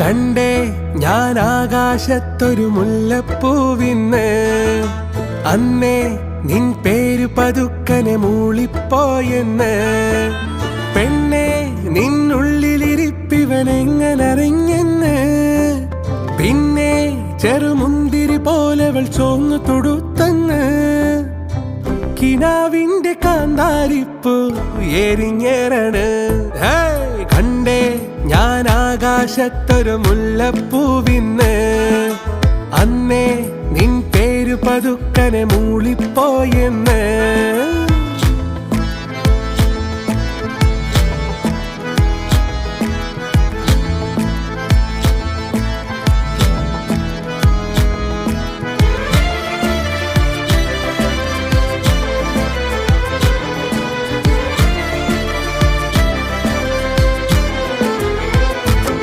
കണ്ടേ ഞാൻ ആകാശത്തൊരു മുല്ലപ്പൂവിന്ന്, അന്നേ നിൻ പേര് പതുക്കനെ മൂളിപ്പോയെന്ന്. പെണ്ണെ നിന്നുള്ളിലിരിപ്പിവനെങ്ങനറിഞ്ഞെന്ന്, പിന്നെ ചെറുമുന്തിരി പോലെവൾ ചോന്നു തൊടുത്തന്ന്. കിനാവിന്റെ കാന്താരിപ്പൂ എരിഞ്ഞേറാണ്. കണ്ടേ ഞാൻ ആകാശത്തൊരു മുല്ലപ്പൂവിന്ന്, അന്നേ നിൻ പേര് പതുക്കനെ മൂളിപ്പോയെന്ന്.